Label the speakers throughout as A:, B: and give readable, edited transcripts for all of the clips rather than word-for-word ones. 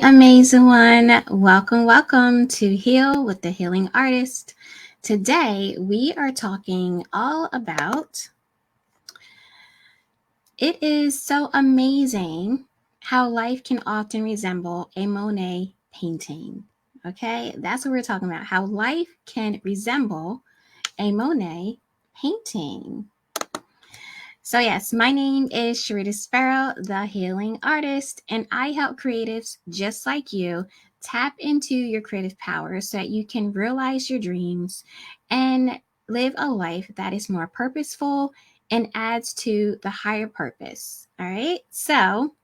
A: amazing one. Welcome to Heal with the Healing Artist. Today, we are talking all about it is so amazing how life can often resemble a Monet painting. Okay, that's what we're talking about. How life can resemble a Monet painting. So, yes, my name is Sherita Sparrow, the Healing Artist, and I help creatives just like you tap into your creative power so that you can realize your dreams and live a life that is more purposeful and adds to the higher purpose. All right, so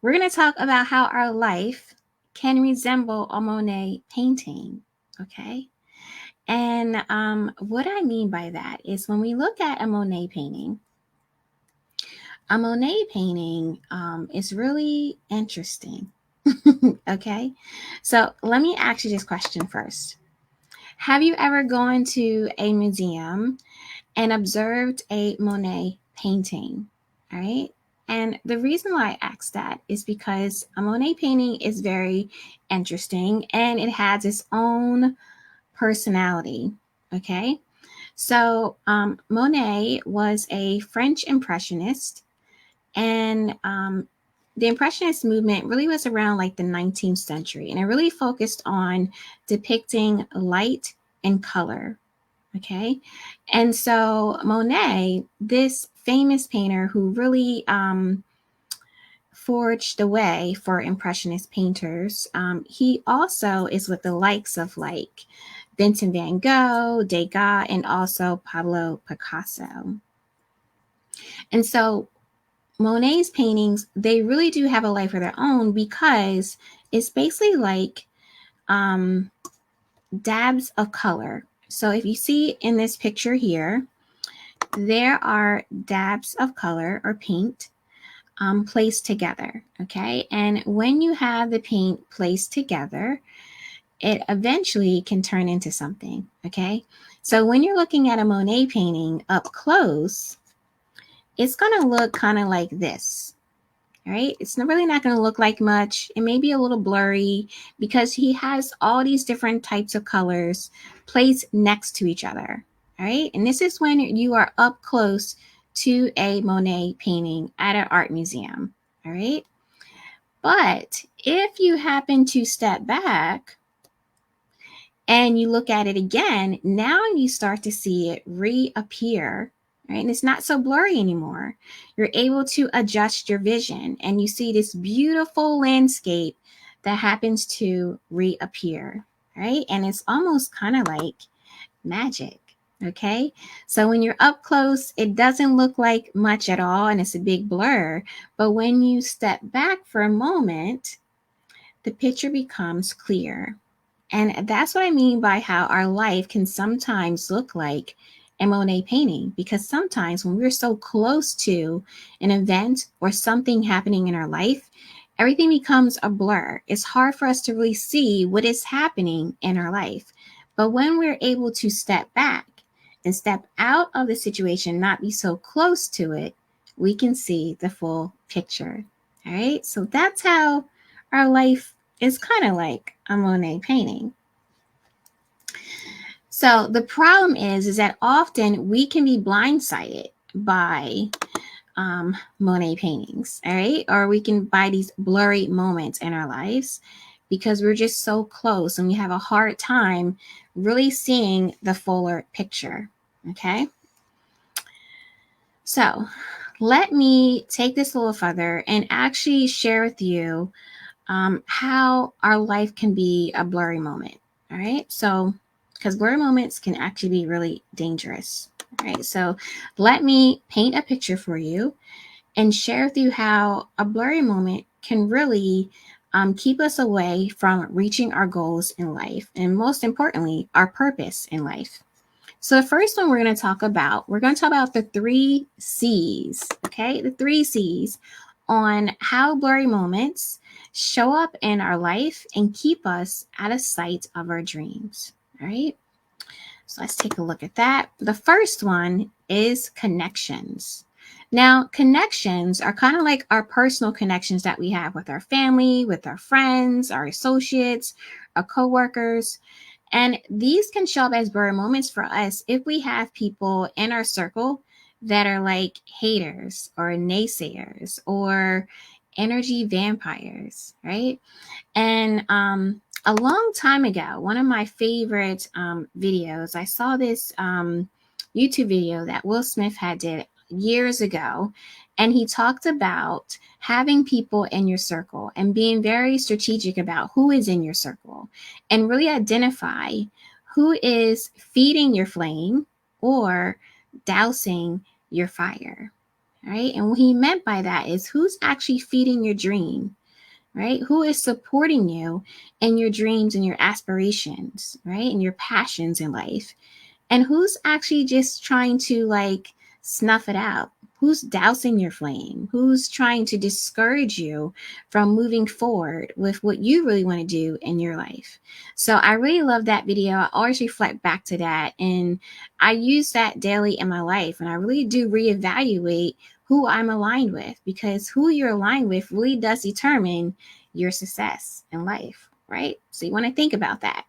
A: we're going to talk about how our life can resemble a Monet painting. Okay. And what I mean by that is when we look at a Monet painting, is really interesting. Okay, so let me ask you this question first. Have you ever gone to a museum and observed a Monet painting? All right. And the reason why I asked that is because a Monet painting is very interesting and it has its own personality. Okay. So Monet was a French impressionist, and the Impressionist movement really was around like the 19th century, and it really focused on depicting light and color. Okay. And so Monet, this famous painter who really forged the way for Impressionist painters, he also is with the likes of like Vincent van Gogh, Degas, and also Pablo Picasso. And so Monet's paintings, they really do have a life of their own because it's basically like dabs of color. So if you see in this picture here, there are dabs of color or paint placed together, okay? And when you have the paint placed together, it eventually can turn into something, okay? So when you're looking at a Monet painting up close, it's gonna look kind of like this. All right, it's really not going to look like much. It may be a little blurry because he has all these different types of colors placed next to each other. All right, and this is when you are up close to a Monet painting at an art museum. All right, but if you happen to step back and you look at it again, now you start to see it reappear. Right? And it's not so blurry anymore. You're able to adjust your vision and you see this beautiful landscape that happens to reappear, right? And it's almost kind of like magic, okay? So when you're up close, it doesn't look like much at all and it's a big blur. But when you step back for a moment, the picture becomes clear. And that's what I mean by how our life can sometimes look like a Monet painting, because sometimes when we're so close to an event or something happening in our life, everything becomes a blur. It's hard for us to really see what is happening in our life. But when we're able to step back and step out of the situation, not be so close to it, we can see the full picture. All right. So that's how our life is kind of like a Monet painting. So the problem is that often we can be blindsided by Monet paintings, all right? Or we can buy these blurry moments in our lives because we're just so close and we have a hard time really seeing the fuller picture, okay? So let me take this a little further and actually share with you how our life can be a blurry moment, all right? So because blurry moments can actually be really dangerous. All right, so let me paint a picture for you and share with you how a blurry moment can really keep us away from reaching our goals in life, and most importantly, our purpose in life. So the first one we're going to talk about the 3 C's, okay? The 3 C's on how blurry moments show up in our life and keep us out of sight of our dreams. All right. So let's take a look at that. The first one is connections. Now, connections are kind of like our personal connections that we have with our family, with our friends, our associates, our coworkers. And these can show up as blurry moments for us if we have people in our circle that are like haters or naysayers or energy vampires, right? And a long time ago, one of my favorite videos, I saw this YouTube video that Will Smith had did years ago. And he talked about having people in your circle and being very strategic about who is in your circle and really identify who is feeding your flame or dousing your fire, right? And what he meant by that is who's actually feeding your dream, right? Who is supporting you in your dreams and your aspirations, right? And your passions in life. And who's actually just trying to like snuff it out? Who's dousing your flame? Who's trying to discourage you from moving forward with what you really want to do in your life? So I really love that video. I always reflect back to that. And I use that daily in my life. And I really do reevaluate who I'm aligned with, because who you're aligned with really does determine your success in life, right? So you want to think about that.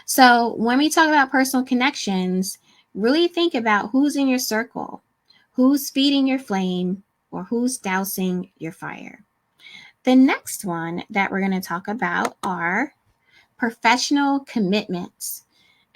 A: So when we talk about personal connections, really think about who's in your circle, who's feeding your flame, or who's dousing your fire. The next one that we're going to talk about are professional commitments.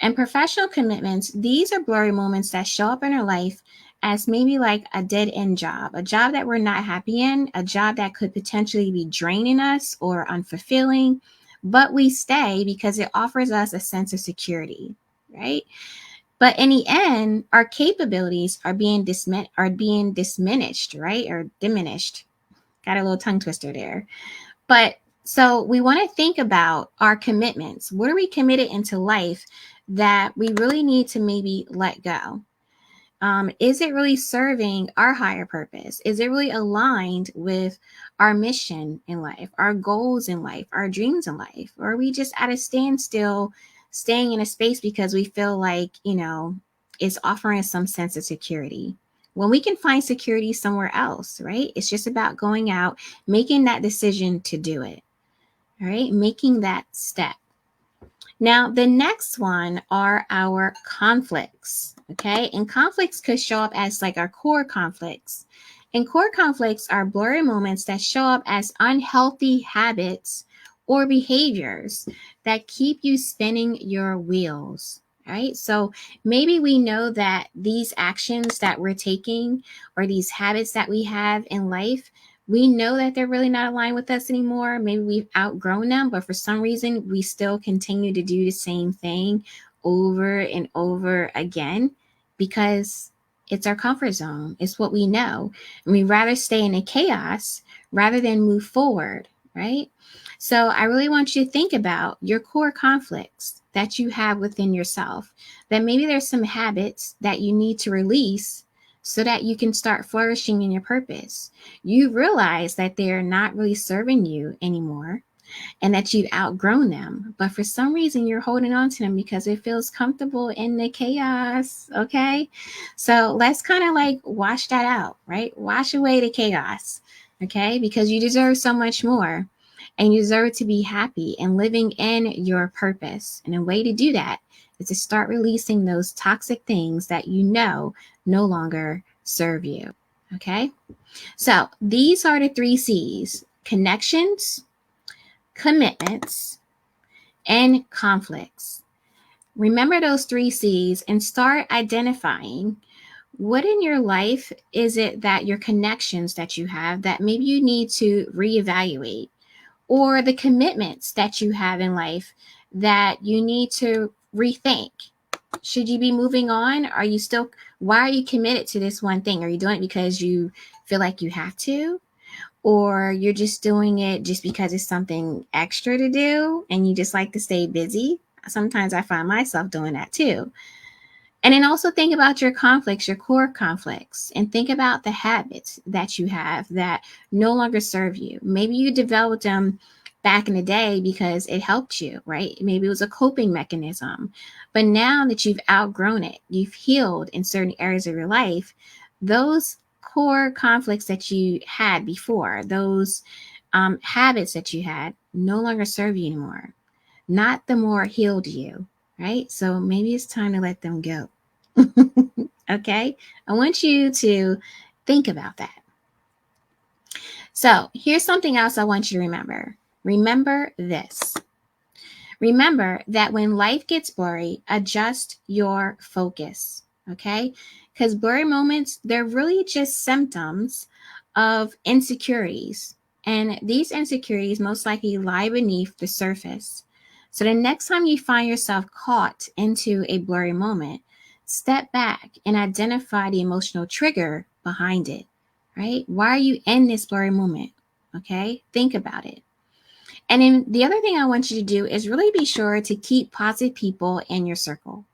A: And professional commitments, these are blurry moments that show up in our life as maybe like a dead-end job, a job that we're not happy in, a job that could potentially be draining us or unfulfilling, but we stay because it offers us a sense of security, right? But in the end, our capabilities are being diminished, right? Or diminished. Got a little tongue twister there. But so we want to think about our commitments. What are we committed into life that we really need to maybe let go? Is it really serving our higher purpose? Is it really aligned with our mission in life, our goals in life, our dreams in life? Or are we just at a standstill, staying in a space because we feel like, it's offering us some sense of security? When we can find security somewhere else, right? It's just about going out, making that decision to do it, all right? Making that step. Now, the next one are our conflicts, okay? And conflicts could show up as like our core conflicts. And core conflicts are blurry moments that show up as unhealthy habits or behaviors that keep you spinning your wheels, right? So maybe we know that these actions that we're taking or these habits that we have in life, we know that they're really not aligned with us anymore. Maybe we've outgrown them, but for some reason, we still continue to do the same thing over and over again because it's our comfort zone. It's what we know. And we'd rather stay in the chaos rather than move forward, right? So I really want you to think about your core conflicts that you have within yourself, that maybe there's some habits that you need to release so that you can start flourishing in your purpose. You realize that they're not really serving you anymore and that you've outgrown them. But for some reason, you're holding on to them because it feels comfortable in the chaos. Okay. So let's kind of like wash that out, right? Wash away the chaos. Okay. Because you deserve so much more and you deserve to be happy and living in your purpose. And a way to do that is to start releasing those toxic things that you know no longer serve you. Okay. So these are the 3 C's: connections, commitments, and conflicts. Remember those 3 C's and start identifying what in your life is it that your connections that you have that maybe you need to reevaluate, or the commitments that you have in life that you need to rethink. Should you be moving on? Why are you committed to this one thing? Are you doing it because you feel like you have to? Or you're just doing it just because it's something extra to do and you just like to stay busy? Sometimes I find myself doing that too. And then also think about your conflicts, your core conflicts, and think about the habits that you have that no longer serve you. Maybe you developed them back in the day because it helped you, right? Maybe it was a coping mechanism. But now that you've outgrown it, you've healed in certain areas of your life, those core conflicts that you had before, those habits that you had, no longer serve you anymore. Not the more healed you, right? So maybe it's time to let them go. Okay? I want you to think about that. So here's something else I want you to remember. Remember this. Remember that when life gets blurry, adjust your focus, okay? Because blurry moments, they're really just symptoms of insecurities. And these insecurities most likely lie beneath the surface. So the next time you find yourself caught into a blurry moment, step back and identify the emotional trigger behind it, right? Why are you in this blurry moment? Okay, think about it. And then the other thing I want you to do is really be sure to keep positive people in your circle.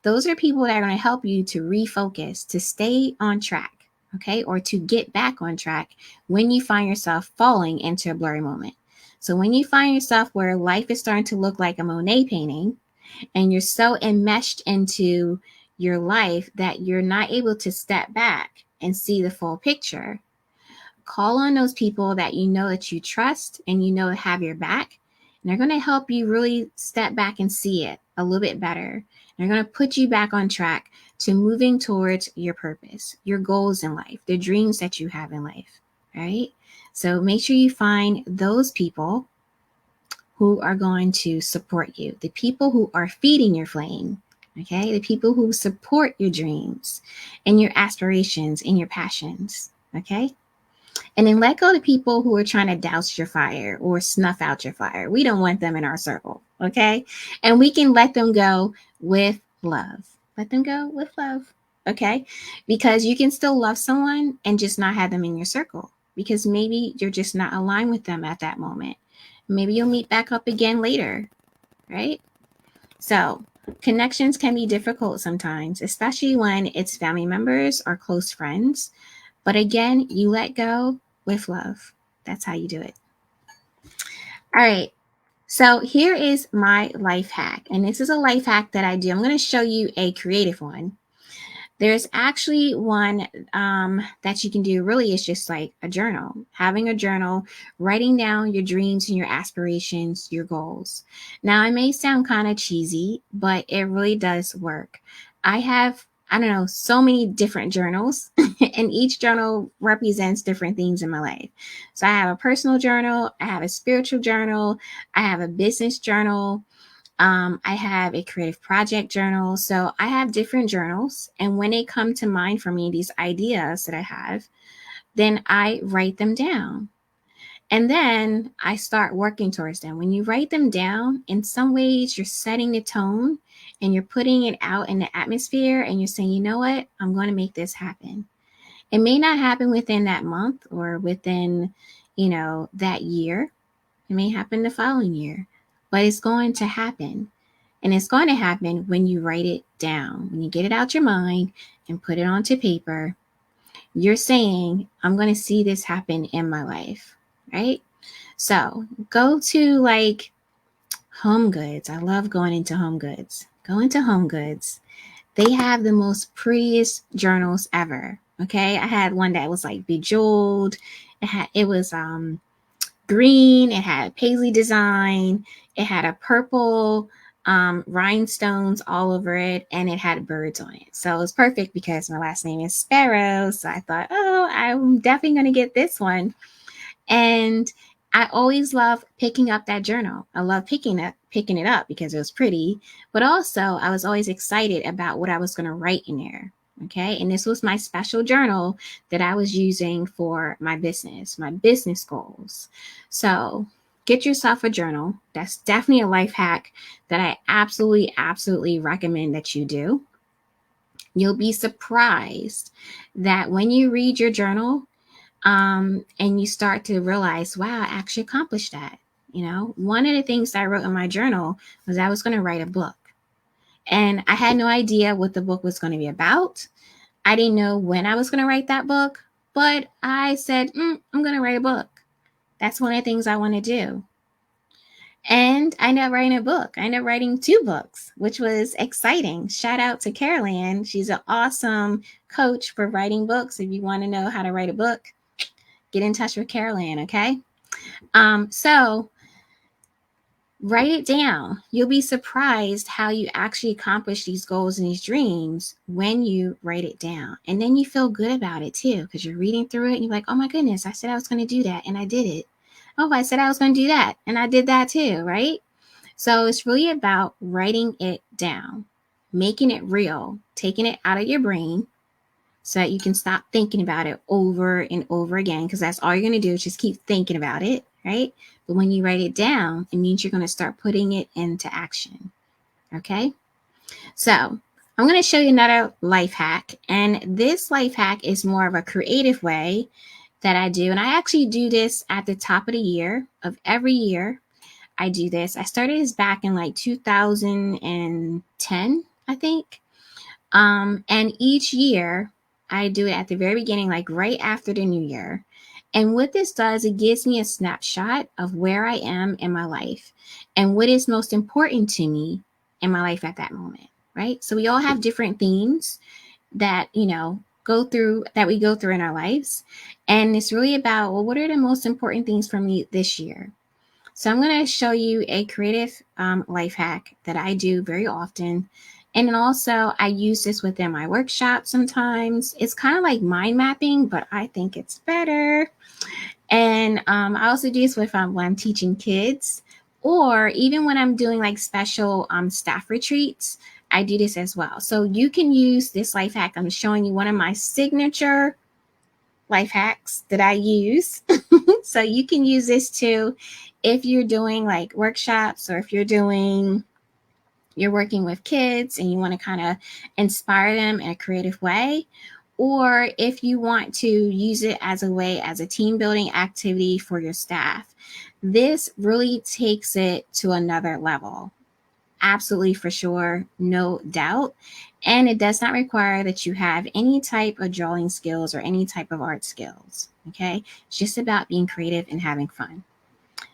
A: Those are people that are going to help you to refocus, to stay on track, okay, or to get back on track when you find yourself falling into a blurry moment. So when you find yourself where life is starting to look like a Monet painting and you're so enmeshed into your life that you're not able to step back and see the full picture, call on those people that you know that you trust and you know have your back. And they're going to help you really step back and see it a little bit better. And they're going to put you back on track to moving towards your purpose, your goals in life, the dreams that you have in life, right? So make sure you find those people who are going to support you, the people who are feeding your flame, okay? The people who support your dreams and your aspirations and your passions, okay? And then let go of the people who are trying to douse your fire or snuff out your fire. We don't want them in our circle, okay? And we can let them go with love. Let them go with love, okay? Because you can still love someone and just not have them in your circle because maybe you're just not aligned with them at that moment. Maybe you'll meet back up again later, right? So connections can be difficult sometimes, especially when it's family members or close friends. But again, you let go with love. That's how you do it. All right. So here is my life hack. And this is a life hack that I do. I'm going to show you a creative one. There's actually one that you can do. Really, it's just like a journal, having a journal, writing down your dreams and your aspirations, your goals. Now, it may sound kind of cheesy, but it really does work. I have, I don't know, so many different journals, and each journal represents different things in my life. So I have a personal journal, I have a spiritual journal, I have a business journal. I have a creative project journal. So I have different journals. And when they come to mind for me, these ideas that I have, then I write them down. And then I start working towards them. When you write them down, in some ways, you're setting the tone and you're putting it out in the atmosphere and you're saying, you know what? I'm going to make this happen. It may not happen within that month or within, that year. It may happen the following year, but it's going to happen. And it's going to happen when you write it down. When you get it out your mind and put it onto paper, you're saying, I'm going to see this happen in my life, right? So go to like Home Goods. I love going into Home Goods. Go into Home Goods. They have the most prettiest journals ever. Okay. I had one that was like bejeweled. It was green. It had a paisley design. It had a purple rhinestones all over it, and it had birds on it. So it was perfect because my last name is Sparrow. So I thought, oh, I'm definitely going to get this one. And I always love picking up that journal. I love picking it up because it was pretty, but also I was always excited about what I was going to write in there. Okay. And this was my special journal that I was using for my business goals. So get yourself a journal. That's definitely a life hack that I absolutely, absolutely recommend that you do. You'll be surprised that when you read your journal, and you start to realize, wow, I actually accomplished that. One of the things that I wrote in my journal was I was going to write a book. And I had no idea what the book was going to be about. I didn't know when I was going to write that book, but I said, I'm going to write a book. That's one of the things I want to do. And I ended up writing a book. I ended up writing 2 books, which was exciting. Shout out to Caroline. She's an awesome coach for writing books. If you want to know how to write a book, get in touch with Caroline, okay? So write it down. You'll be surprised how you actually accomplish these goals and these dreams when you write it down. And then you feel good about it too, because you're reading through it and you're like, oh my goodness, I said I was going to do that and I did it. Oh, I said I was going to do that and I did that too, right? So it's really about writing it down, making it real, taking it out of your brain so that you can stop thinking about it over and over again, because that's all you're going to do is just keep thinking about it, right? But when you write it down, it means you're going to start putting it into action. Okay? So I'm going to show you another life hack. And this life hack is more of a creative way that I do. And I actually do this at the top of the year of every year. I do this. I started this back in like 2010, I think. And each year I do it at the very beginning, like right after the new year. And what this does, it gives me a snapshot of where I am in my life and what is most important to me in my life at that moment, right? So we all have different themes that, we go through in our lives. And it's really about, well, what are the most important things for me this year? So I'm going to show you a creative life hack that I do very often. And then also I use this within my workshop sometimes. It's kind of like mind mapping, but I think it's better. And I also do this when I'm teaching kids, or even when I'm doing like special staff retreats, I do this as well. So you can use this life hack. I'm showing you one of my signature life hacks that I use. So you can use this too if you're doing like workshops, or if you're working with kids and you want to kind of inspire them in a creative way, or if you want to use it as a team building activity for your staff. This really takes it to another level. Absolutely, for sure, no doubt. And it does not require that you have any type of drawing skills or any type of art skills. Okay, it's just about being creative and having fun.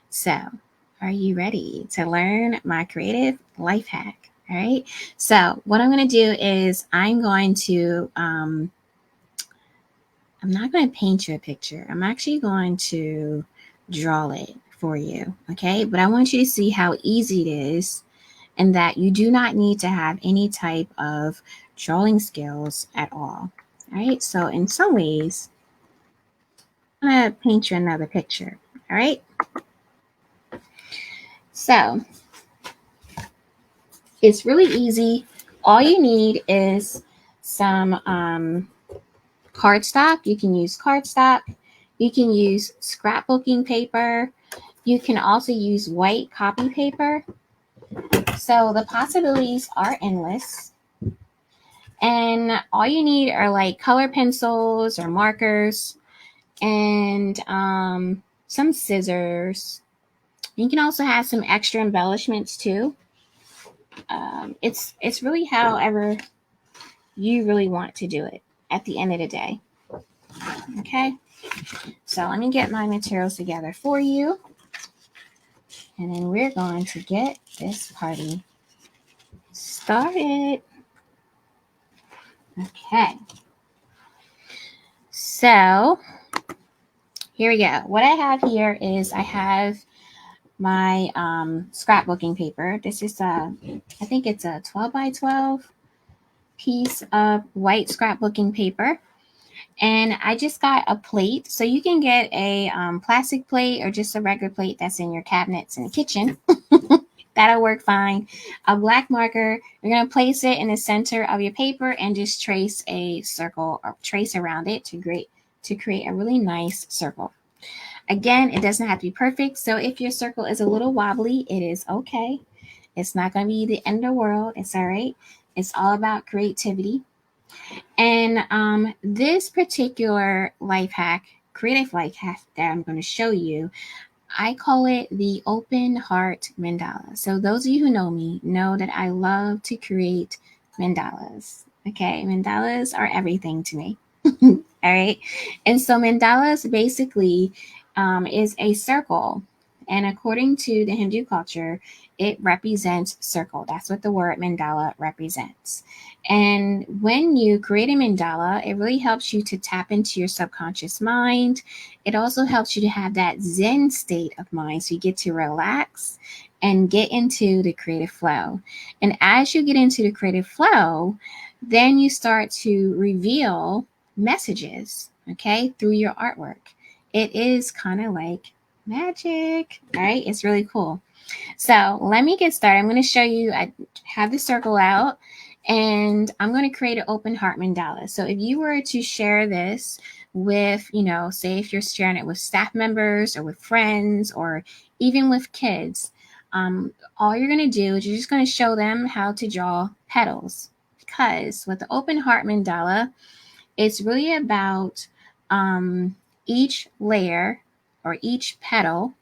A: So, are you ready to learn my creative life hack? All right. So, what I'm going to do is I'm not going to paint you a picture. I'm actually going to draw it for you. Okay. But I want you to see how easy it is, and that you do not need to have any type of drawing skills at all. All right. So, in some ways, I'm going to paint you another picture. All right. So, it's really easy. All you need is some cardstock. You can use cardstock. You can use scrapbooking paper. You can also use white copy paper. So the possibilities are endless. And all you need are like color pencils or markers and some scissors. You can also have some extra embellishments too. It's really however you really want to do it at the end of the day. Okay, so let me get my materials together for you, and then we're going to get this party started. Okay, so here we go. What I have here is I have my scrapbooking paper. This is I think it's a 12 by 12 piece of white scrapbooking paper. And I just got a plate. So you can get a plastic plate or just a regular plate that's in your cabinets in the kitchen. That'll work fine. A black marker, you're going to place it in the center of your paper and just trace a circle or trace around it to create a really nice circle. Again, it doesn't have to be perfect. So if your circle is a little wobbly, it is okay. It's not going to be the end of the world. It's all right. It's all about creativity. And this particular life hack, creative life hack that I'm going to show you, I call it the open heart mandala. So those of you who know me know that I love to create mandalas. Okay, mandalas are everything to me. All right. And so mandalas basically is a circle. And according to the Hindu culture, it represents circle. That's what the word mandala represents. And when you create a mandala, it really helps you to tap into your subconscious mind. It also helps you to have that Zen state of mind. So you get to relax and get into the creative flow. And as you get into the creative flow, then you start to reveal messages, okay, through your artwork. It is kind of like magic, right? It's really cool. So let me get started. I'm going to show you, I have the circle out and I'm going to create an open heart mandala. So if you were to share this with, say if you're sharing it with staff members or with friends or even with kids, all you're going to do is you're just going to show them how to draw petals. Because with the open heart mandala, it's really about each layer or each petal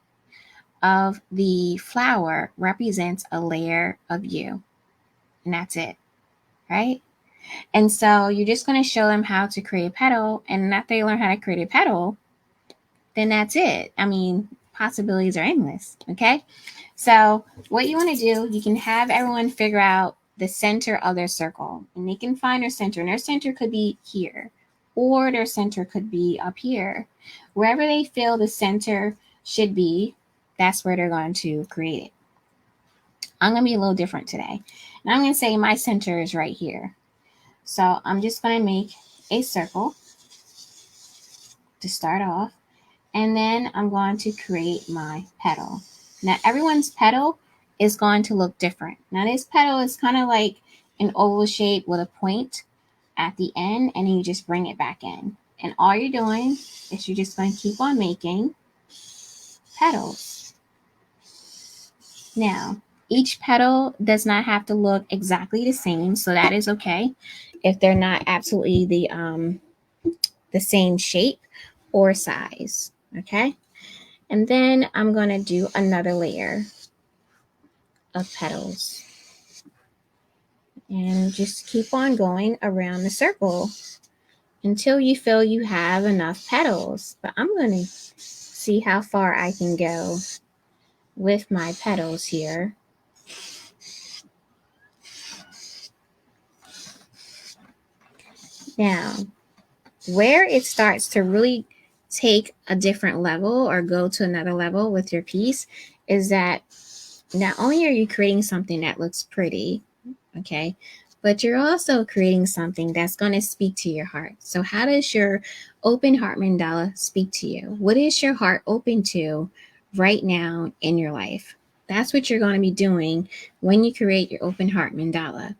A: of the flower represents a layer of you. And that's it, right? And so you're just going to show them how to create a petal. And after they learn how to create a petal, then that's it. I mean, possibilities are endless, okay? So what you want to do, you can have everyone figure out the center of their circle. And they can find their center. And their center could be here. Or their center could be up here. Wherever they feel the center should be, that's where they're going to create it. I'm going to be a little different today. And I'm going to say my center is right here. So I'm just going to make a circle to start off. And then I'm going to create my petal. Now everyone's petal is going to look different. Now this petal is kind of like an oval shape with a point at the end, and then you just bring it back in. And all you're doing is you're just going to keep on making petals. Now, each petal does not have to look exactly the same, so that is okay if they're not absolutely the same shape or size, okay? And then I'm going to do another layer of petals. And just keep on going around the circle until you feel you have enough petals. But I'm going to see how far I can go with my petals here. Now, where it starts to really take a different level or go to another level with your piece is that not only are you creating something that looks pretty, okay, but you're also creating something that's going to speak to your heart. So how does your open heart mandala speak to you? What is your heart open to right now in your life? That's what you're going to be doing when you create your open heart mandala.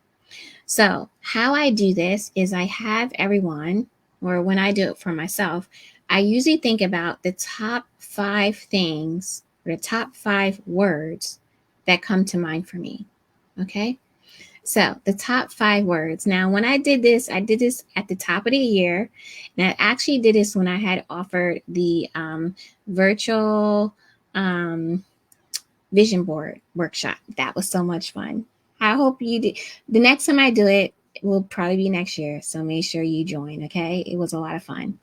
A: So how I do this is I have everyone, or when I do it for myself, I usually think about the top 5 things or the top 5 words that come to mind for me. Okay. So the top 5 words. Now, when I did this at the top of the year. And I actually did this when I had offered the virtual vision board workshop. That was so much fun. I hope you did. The next time I do it will probably be next year. So make sure you join. Okay. It was a lot of fun.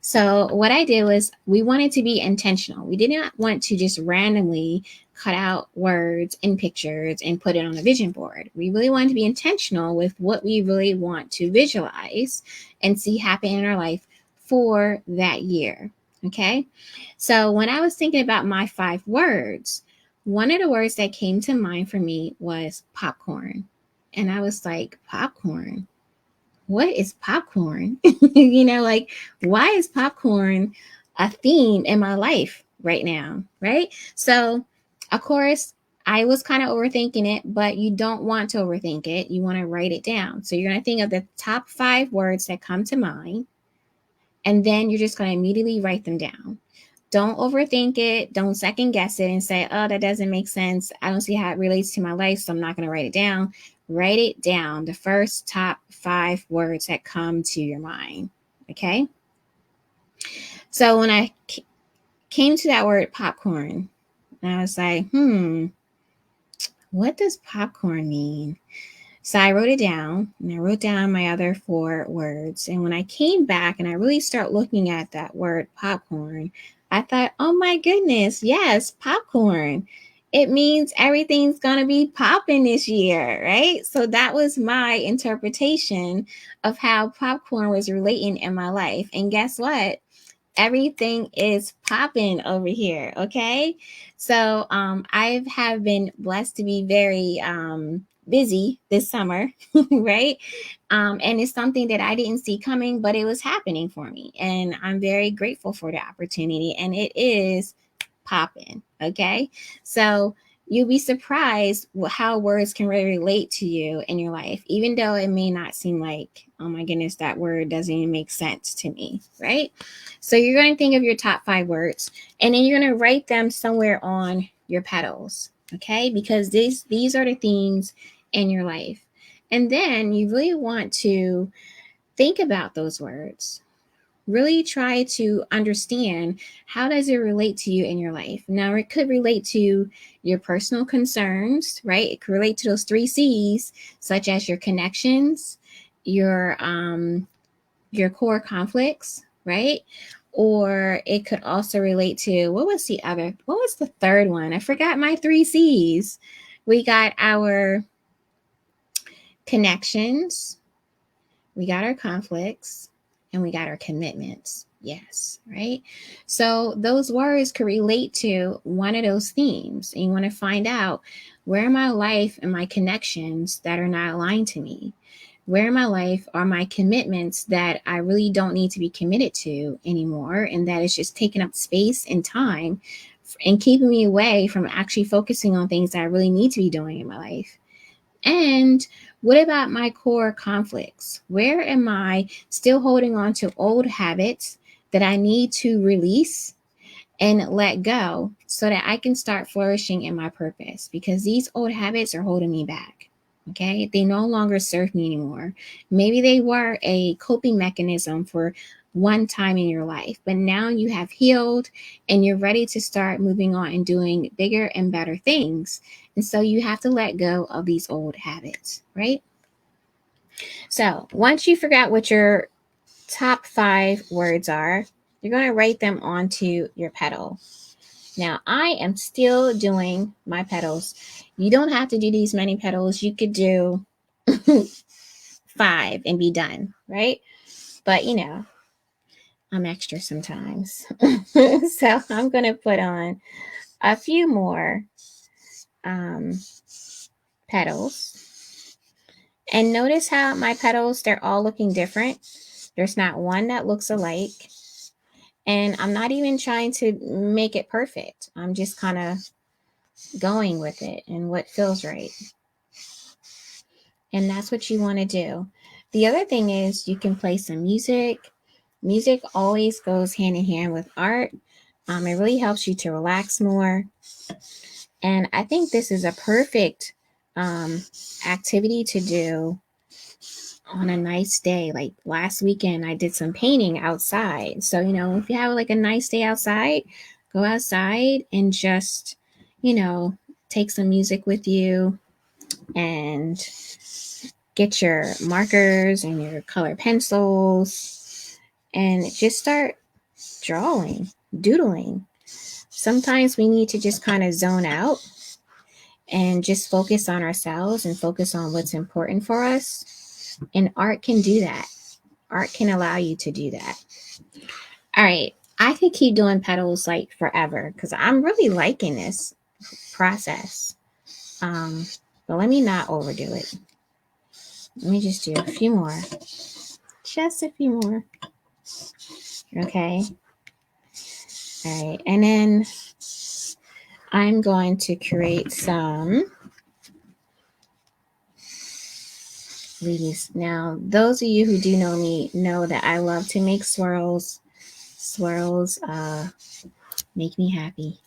A: So what I did was we wanted to be intentional. We did not want to just randomly cut out words and pictures and put it on a vision board. We really wanted to be intentional with what we really want to visualize and see happen in our life for that year. Okay. So when I was thinking about my 5 words, one of the words that came to mind for me was popcorn. And I was like, popcorn? What is popcorn? Like, why is popcorn a theme in my life right now? Right. So, of course, I was kind of overthinking it, but you don't want to overthink it. You want to write it down. So you're going to think of the top 5 words that come to mind, and then you're just going to immediately write them down. Don't overthink it. Don't second guess it and say, oh, that doesn't make sense. I don't see how it relates to my life, so I'm not going to write it down. Write it down, the first top 5 words that come to your mind, okay? So when I came to that word popcorn, I was like, what does popcorn mean? So I wrote it down, and I wrote down my other 4 words. And when I came back and I really start looking at that word popcorn, I thought, oh my goodness, yes, popcorn. It means everything's going to be popping this year, right? So that was my interpretation of how popcorn was relating in my life. And guess what? Everything is popping over here. Okay. So I have been blessed to be very busy this summer, right? And it's something that I didn't see coming, but it was happening for me. And I'm very grateful for the opportunity. And it is popping. Okay. So you'll be surprised how words can really relate to you in your life, even though it may not seem like, oh my goodness, that word doesn't even make sense to me. Right. So you're going to think of your top 5 words, and then you're going to write them somewhere on your petals. Okay. Because these are the themes in your life. And then you really want to think about those words. Really try to understand, how does it relate to you in your life. Now, it could relate to your personal concerns, right? It could relate to those 3 C's, such as your connections, your core conflicts, right? Or it could also relate to, what was the third one? I forgot my 3 C's. We got our connections, we got our conflicts, and we got our commitments. Yes, right? So those words could relate to one of those themes. And you want to find out, where in my life and my connections that are not aligned to me? Where in my life are my commitments that I really don't need to be committed to anymore, and that is just taking up space and time and keeping me away from actually focusing on things that I really need to be doing in my life? And what about my core conflicts? Where am I still holding on to old habits that I need to release and let go so that I can start flourishing in my purpose? Because these old habits are holding me back. Okay, they no longer serve me anymore. Maybe they were a coping mechanism for one time in your life, but now you have healed and you're ready to start moving on and doing bigger and better things. And so you have to let go of these old habits, right? So once you figure out what your top 5 words are, you're going to write them onto your petal. Now, I am still doing my petals. You don't have to do these many petals. You could do 5 and be done, right? But I'm extra sometimes. So I'm going to put on a few more petals. And notice how my petals, they're all looking different. There's not one that looks alike. And I'm not even trying to make it perfect. I'm just kind of going with it and what feels right. And that's what you want to do. The other thing is, you can play some music. Music always goes hand in hand with art. It really helps you to relax more. And I think this is a perfect activity to do on a nice day. Like last weekend, I did some painting outside. So, if you have like a nice day outside, go outside and just, take some music with you and get your markers and your color pencils and just start drawing, doodling. Sometimes we need to just kind of zone out and just focus on ourselves and focus on what's important for us. And art can do that. Art can allow you to do that. All right. I could keep doing petals like forever because I'm really liking this process. But let me not overdo it. Let me just do a few more. Just a few more. Okay. All right. And then I'm going to create some leaves. Now, those of you who do know me know that I love to make swirls. Swirls make me happy.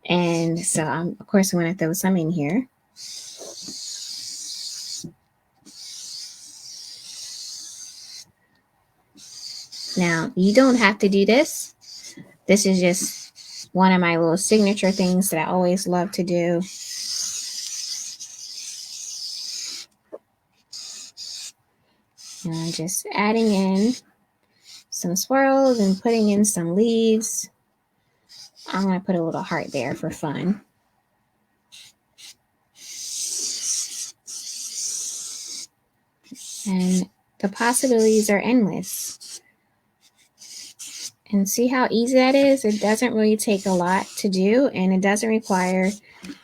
A: And so, of course, I'm going to throw some in here. Now, you don't have to do this. This is just one of my little signature things that I always love to do. And I'm just adding in some swirls and putting in some leaves. I'm going to put a little heart there for fun. And the possibilities are endless. And see how easy that is? It doesn't really take a lot to do, and it doesn't require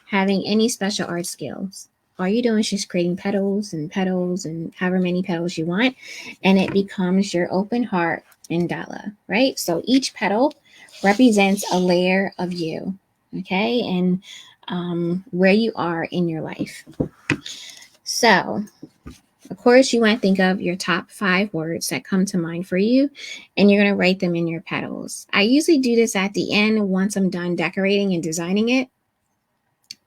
A: having any special art skills. All you're doing is just creating petals and however many petals you want, and it becomes your open heart mandala, right? So each petal represents a layer of you, okay? And where you are in your life. So of course, you want to think of your top 5 words that come to mind for you, and you're going to write them in your petals. I usually do this at the end once I'm done decorating and designing it.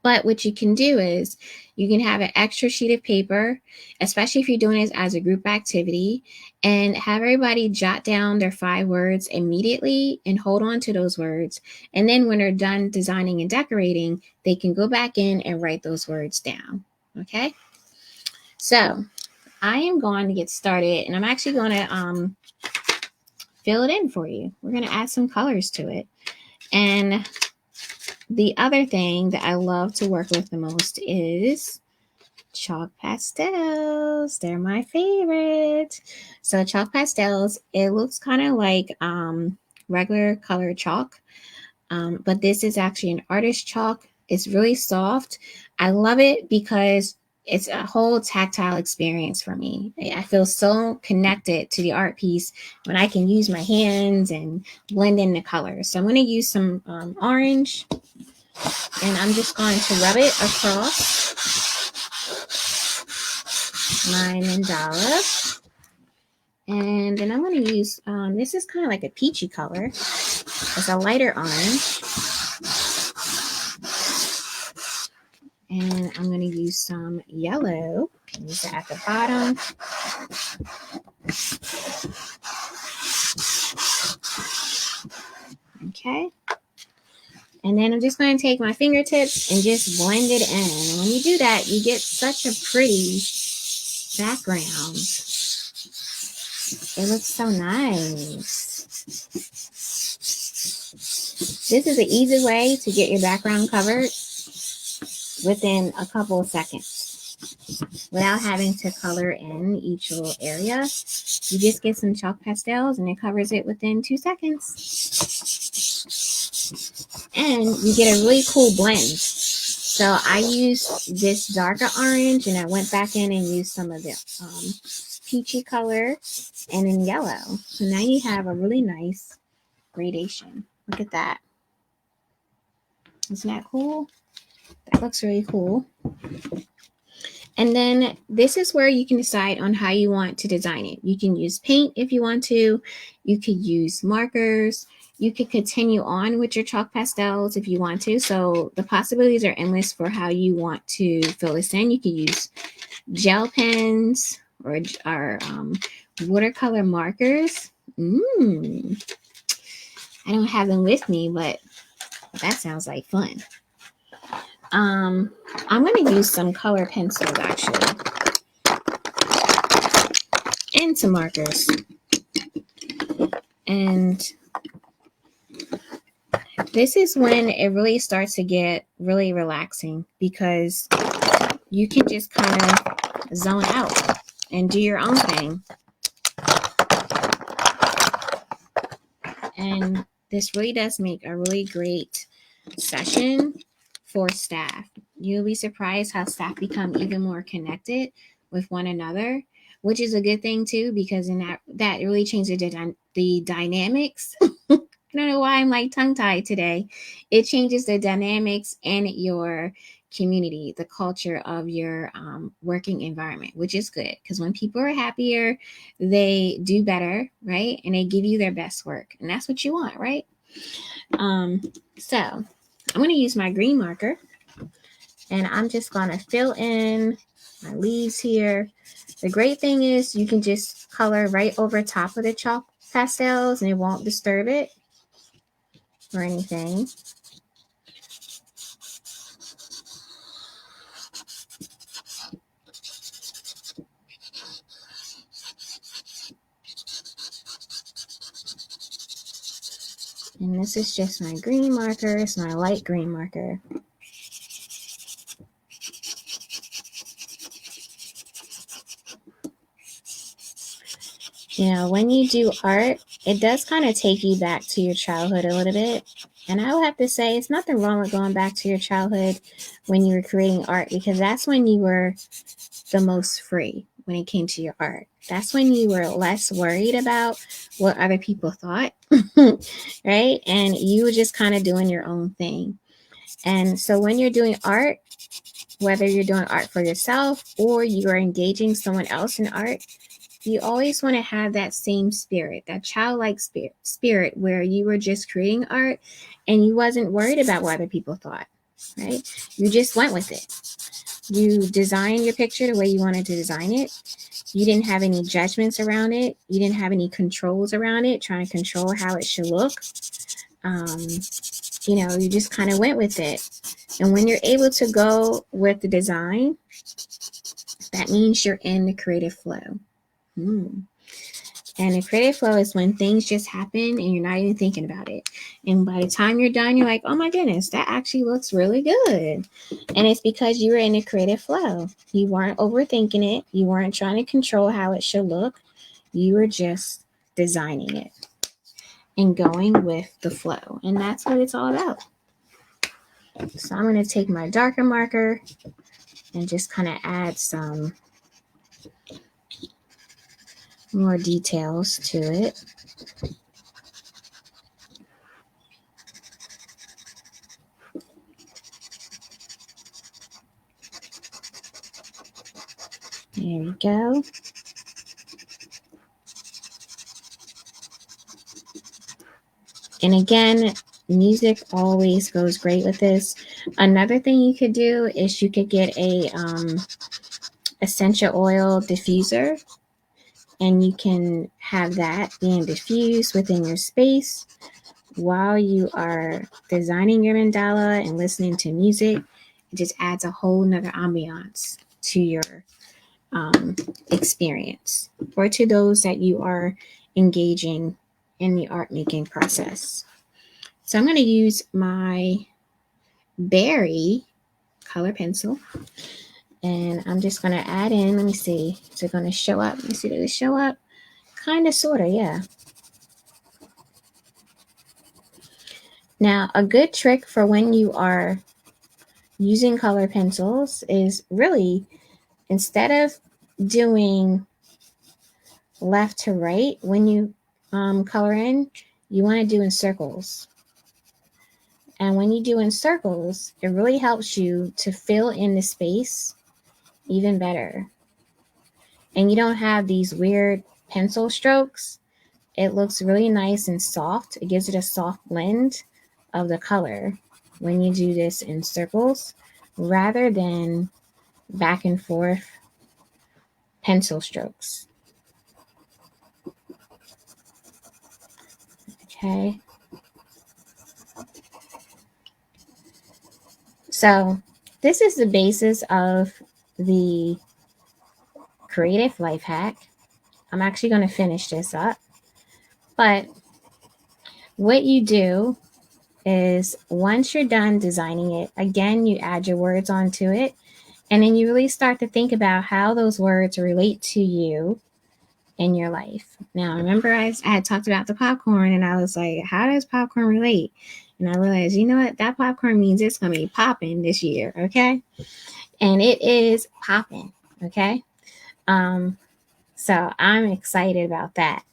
A: But what you can do is you can have an extra sheet of paper, especially if you're doing this as a group activity, and have everybody jot down their 5 words immediately and hold on to those words. And then when they're done designing and decorating, they can go back in and write those words down. Okay? So I am going to get started, and I'm actually going to fill it in for you. We're going to add some colors to it. And the other thing that I love to work with the most is chalk pastels. They're my favorite. So chalk pastels, it looks kind of like regular colored chalk, but this is actually an artist chalk. It's really soft. I love it because it's a whole tactile experience for me. I feel so connected to the art piece when I can use my hands and blend in the colors. So I'm going to use some orange, and I'm just going to rub it across my mandala. And then I'm going to use, this is kind of like a peachy color. It's a lighter orange. And I'm going to use some yellow. Use it at the bottom. Okay. And then I'm just going to take my fingertips and just blend it in. And when you do that, you get such a pretty background. It looks so nice. This is an easy way to get your background covered within a couple of seconds without having to color in each little area. You just get some chalk pastels and it covers it within 2 seconds. And you get a really cool blend. So I used this darker orange, and I went back in and used some of the peachy color and then yellow. So now you have a really nice gradation. Look at that. Isn't that cool? That looks really cool. And then this is where you can decide on how you want to design it. You can use paint if you want to. You could use markers. You could continue on with your chalk pastels if you want to. So the possibilities are endless for how you want to fill this in. You can use gel pens or watercolor markers. I don't have them with me, but that sounds like fun. I'm going to use some color pencils actually, and some markers. And this is when it really starts to get really relaxing, because you can just kind of zone out and do your own thing. And this really does make a really great session for staff. You'll be surprised how staff become even more connected with one another, which is a good thing too, because in that really changes the dynamics. I don't know why I'm like tongue-tied today. It changes the dynamics in your community, the culture of your working environment, which is good, because when people are happier, they do better, right? And they give you their best work, and that's what you want, right? So I'm going to use my green marker, and I'm just going to fill in my leaves here. The great thing is you can just color right over top of the chalk pastels, and it won't disturb it or anything. And this is just my green marker. It's my light green marker. You know, when you do art, it does kind of take you back to your childhood a little bit. And I would have to say it's nothing wrong with going back to your childhood when you were creating art, because that's when you were the most free when it came to your art. That's when you were less worried about what other people thought, right? And you were just kind of doing your own thing. And so when you're doing art, whether you're doing art for yourself or you are engaging someone else in art, you always want to have that same spirit, that childlike spirit where you were just creating art and you wasn't worried about what other people thought, right? You just went with it. You designed your picture the way you wanted to design it. You didn't have any judgments around it. You didn't have any controls around it, trying to control how it should look. You know, you just kind of went with it. And when you're able to go with the design, that means you're in the creative flow. And the creative flow is when things just happen and you're not even thinking about it. And by the time you're done, you're like, oh my goodness, that actually looks really good. And it's because you were in a creative flow. You weren't overthinking it. You weren't trying to control how it should look. You were just designing it and going with the flow. And that's what it's all about. So I'm going to take my darker marker and just kind of add some more details to it. There we go. And again, music always goes great with this. Another thing you could do is you could get a essential oil diffuser, and you can have that being diffused within your space while you are designing your mandala and listening to music. It just adds a whole nother ambiance to your experience, or to those that you are engaging in the art making process. So I'm going to use my Berry color pencil, and I'm just going to add in, let me see, is it going to show up? Let me see, did it show up? Kind of, sort of, yeah. Now, a good trick for when you are using color pencils is really, instead of doing left to right when you color in, you want to do in circles. And when you do in circles, it really helps you to fill in the space even better. And you don't have these weird pencil strokes. It looks really nice and soft. It gives it a soft blend of the color when you do this in circles rather than back and forth pencil strokes. Okay. So this is the basis of the creative life hack. I'm actually going to finish this up. But what you do is once you're done designing it, again, you add your words onto it. And then you really start to think about how those words relate to you in your life. Now, remember I had talked about the popcorn, and I was like, how does popcorn relate? And I realized, you know what? That popcorn means it's going to be popping this year, okay? And it is popping, okay? So I'm excited about that.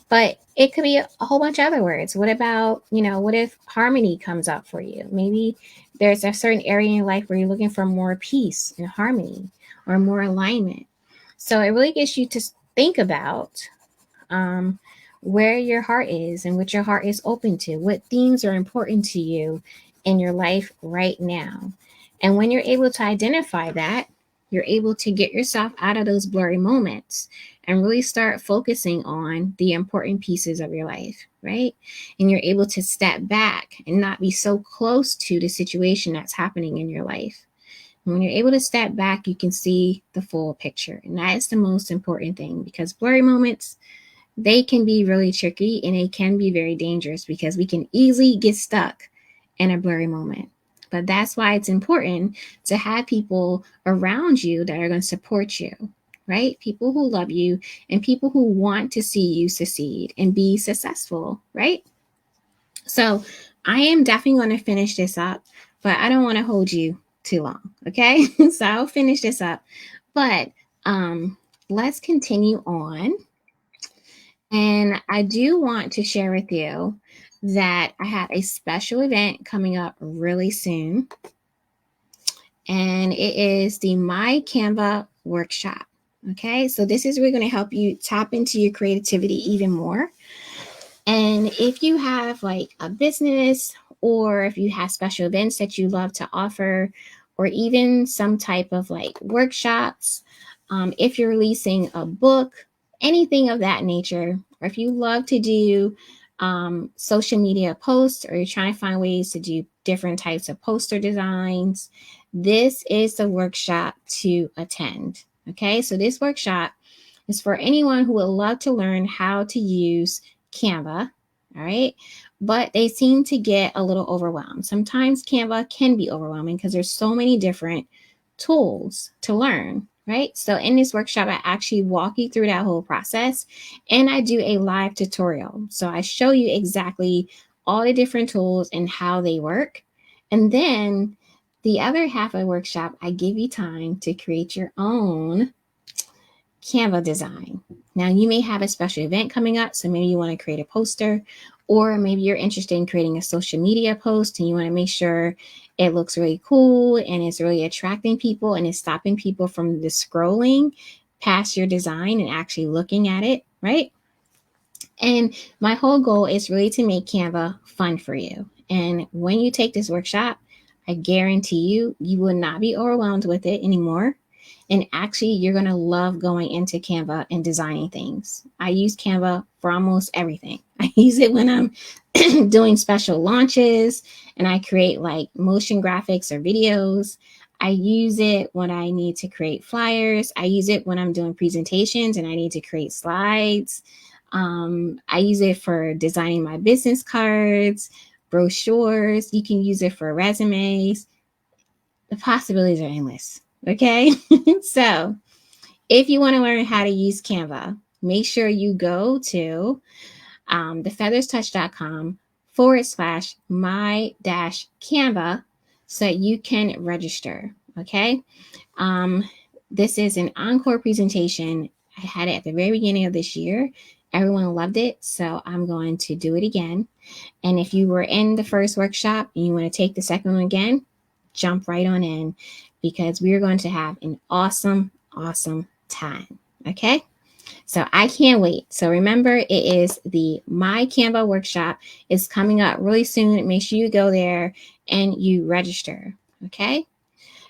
A: But it could be a whole bunch of other words. What about, what if harmony comes up for you? Maybe there's a certain area in your life where you're looking for more peace and harmony or more alignment. So it really gets you to think about where your heart is and what your heart is open to, what themes are important to you in your life right now. And when you're able to identify that, you're able to get yourself out of those blurry moments and really start focusing on the important pieces of your life, right? And you're able to step back and not be so close to the situation that's happening in your life. When you're able to step back, you can see the full picture. And that is the most important thing, because blurry moments, they can be really tricky and they can be very dangerous because we can easily get stuck in a blurry moment. But that's why it's important to have people around you that are going to support you, right? People who love you and people who want to see you succeed and be successful, right? So I am definitely going to finish this up, but I don't want to hold you too long, okay? So I'll finish this up, but let's continue on. And I do want to share with you that I have a special event coming up really soon. And it is the My Canva Workshop. Okay, so this is really going to help you tap into your creativity even more. And if you have like a business, or if you have special events that you love to offer, or even some type of like workshops, if you're releasing a book, anything of that nature, or if you love to do social media posts, or you're trying to find ways to do different types of poster designs, this is the workshop to attend. Okay, so this workshop is for anyone who would love to learn how to use Canva, all right? But they seem to get a little overwhelmed. Sometimes Canva can be overwhelming because there's so many different tools to learn, right? So in this workshop, I actually walk you through that whole process, and I do a live tutorial. So I show you exactly all the different tools and how they work. And then the other half of the workshop, I give you time to create your own Canva design. Now, you may have a special event coming up, so maybe you want to create a poster, or maybe you're interested in creating a social media post and you want to make sure it looks really cool and it's really attracting people and it's stopping people from the scrolling past your design and actually looking at it, right? And my whole goal is really to make Canva fun for you. And when you take this workshop, I guarantee you, you will not be overwhelmed with it anymore. And actually, you're going to love going into Canva and designing things. I use Canva for almost everything. I use it when I'm doing special launches and I create like motion graphics or videos. I use it when I need to create flyers. I use it when I'm doing presentations and I need to create slides. I use it for designing my business cards, brochures. You can use it for resumes. The possibilities are endless. Okay. So if you want to learn how to use Canva, make sure you go to thefeatherstouch.com/my-canva so that you can register. Okay. This is an encore presentation. I had it at the very beginning of this year. Everyone loved it, so I'm going to do it again. And if you were in the first workshop and you want to take the second one again, jump right on in because we are going to have an awesome, awesome time. Okay? So I can't wait. So remember, it is the My Canva Workshop. It's coming up really soon. Make sure you go there and you register. Okay?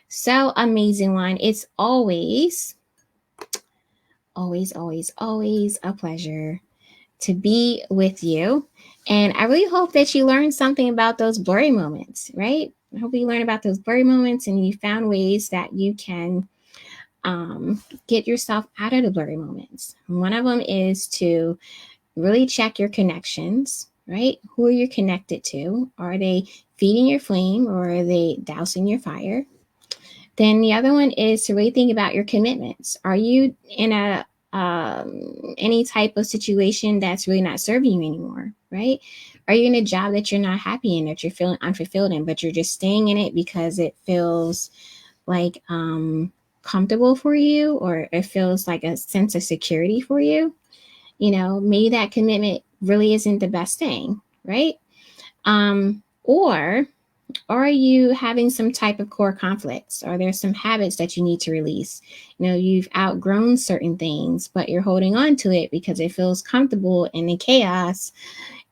A: So amazing one. It's always a pleasure to be with you. And I really hope that you learned something about those blurry moments, right? I hope you learned about those blurry moments and you found ways that you can get yourself out of the blurry moments. One of them is to really check your connections, right? Who are you connected to? Are they feeding your flame or are they dousing your fire? Then the other one is to really think about your commitments. Are you in a any type of situation that's really not serving you anymore, right? Are you in a job that you're not happy in, that you're feeling unfulfilled in, but you're just staying in it because it feels like comfortable for you, or it feels like a sense of security for you? You know, maybe that commitment really isn't the best thing, right? Or are you having some type of core conflicts? Are there some habits that you need to release? You know, you've outgrown certain things, but you're holding on to it because it feels comfortable in the chaos.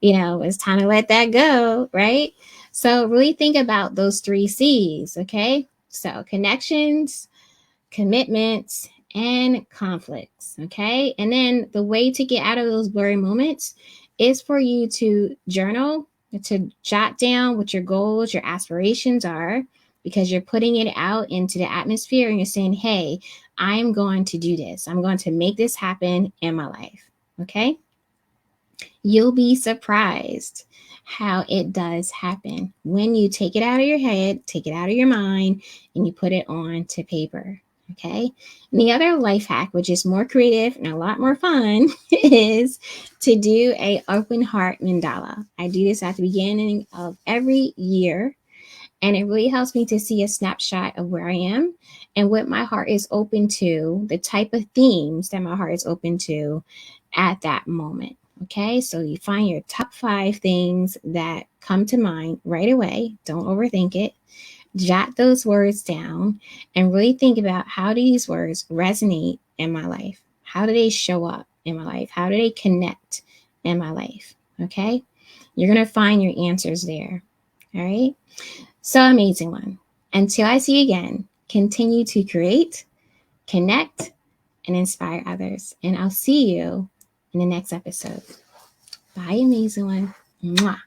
A: You know, it's time to let that go, right? So really think about those 3 C's, okay? So connections, commitments, and conflicts, okay? And then the way to get out of those blurry moments is for you to journal, to jot down what your goals, your aspirations are, because you're putting it out into the atmosphere and you're saying, hey, I'm going to do this. I'm going to make this happen in my life, okay? You'll be surprised how it does happen when you take it out of your head, take it out of your mind, and you put it on to paper. Okay. And the other life hack, which is more creative and a lot more fun, is to do a open heart mandala. I do this at the beginning of every year, and it really helps me to see a snapshot of where I am and what my heart is open to, the type of themes that my heart is open to at that moment. Okay, so you find your top 5 things that come to mind right away. Don't overthink it. Jot those words down and really think about, how do these words resonate in my life? How do they show up in my life? How do they connect in my life? Okay, you're going to find your answers there. All right. So amazing one. Until I see you again, continue to create, connect, and inspire others. And I'll see you in the next episode. Bye, amazing one. Mwah.